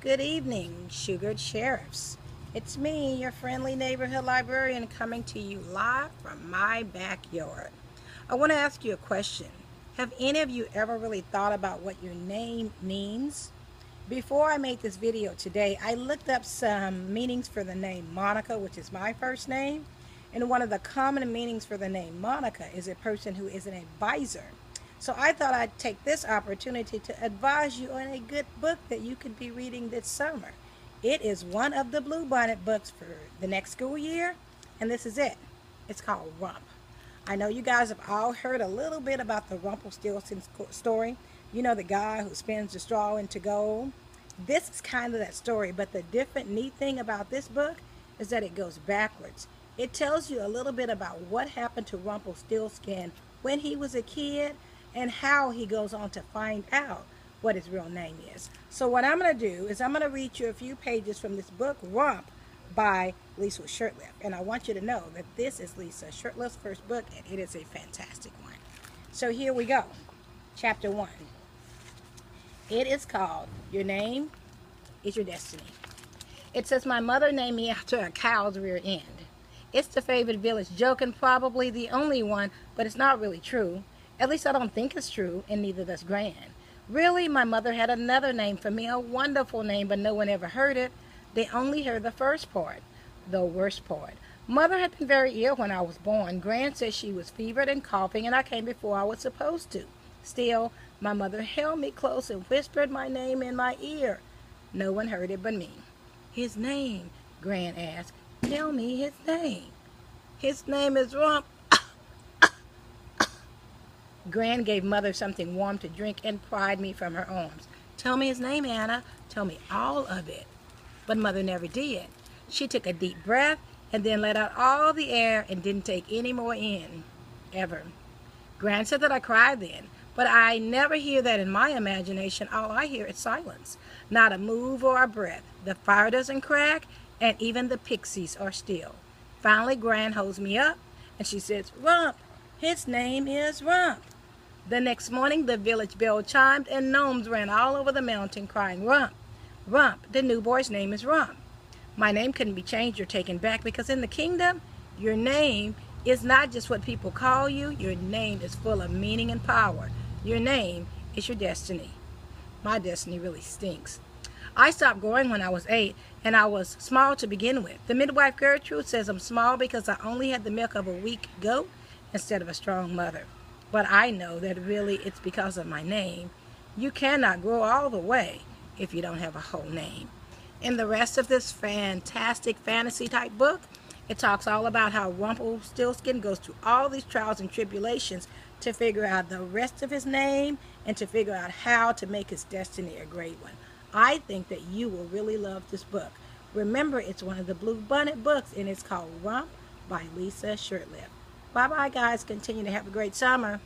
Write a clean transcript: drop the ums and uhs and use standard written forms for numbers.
Good evening, sugared sheriffs. It's me, your friendly neighborhood librarian, coming to you live from my backyard. I want to ask you a question. Have any of you ever really thought about what your name means? Before I made this video today, I looked up some meanings for the name Monica, which is my first name. And one of the common meanings for the name Monica is a person who is an advisor. So I thought I'd take this opportunity to advise you on a good book that you could be reading this summer. It is one of the Bluebonnet books for the next school year, and this is it. It's called Rump. I know you guys have all heard a little bit about the Rumpelstiltskin story. You know, the guy who spins the straw into gold. This is kind of that story, but the different neat thing about this book is that it goes backwards. It tells you a little bit about what happened to Rumpelstiltskin when he was a kid and how he goes on to find out what his real name is. So what I'm going to do is I'm going to read you a few pages from this book, Rump, by Lisa Shirtliff. And I want you to know that this is Lisa Shirtliff's first book, and it is a fantastic one. So here we go. Chapter 1. It is called Your Name is Your Destiny. It says, my mother named me after a cow's rear end. It's the favorite village joke and probably the only one, but it's not really true. At least I don't think it's true, and neither does Gran. Really, my mother had another name for me, a wonderful name, but no one ever heard it. They only heard the first part, the worst part. Mother had been very ill when I was born. Gran said she was fevered and coughing, and I came before I was supposed to. Still, my mother held me close and whispered my name in my ear. No one heard it but me. His name, Gran asked. Tell me his name. His name is Rump. Gran gave Mother something warm to drink and pried me from her arms. Tell me his name, Anna. Tell me all of it. But Mother never did. She took a deep breath and then let out all the air and didn't take any more in, ever. Gran said that I cried then, but I never hear that in my imagination. All I hear is silence, not a move or a breath. The fire doesn't crack, and even the pixies are still. Finally, Gran holds me up, and she says, Rump, his name is Rump. The next morning, the village bell chimed, and gnomes ran all over the mountain crying, Rump, Rump, the new boy's name is Rump. My name couldn't be changed or taken back because in the kingdom, your name is not just what people call you. Your name is full of meaning and power. Your name is your destiny. My destiny really stinks. I stopped growing when I was 8, and I was small to begin with. The midwife Gertrude says I'm small because I only had the milk of a weak goat instead of a strong mother. But I know that really it's because of my name. You cannot grow all the way if you don't have a whole name. In the rest of this fantastic fantasy type book, it talks all about how Rumpelstiltskin goes through all these trials and tribulations to figure out the rest of his name and to figure out how to make his destiny a great one. I think that you will really love this book. Remember, it's one of the Bluebonnet books, and it's called Rump by Lisa Shirtliff. Bye-bye, guys. Continue to have a great summer.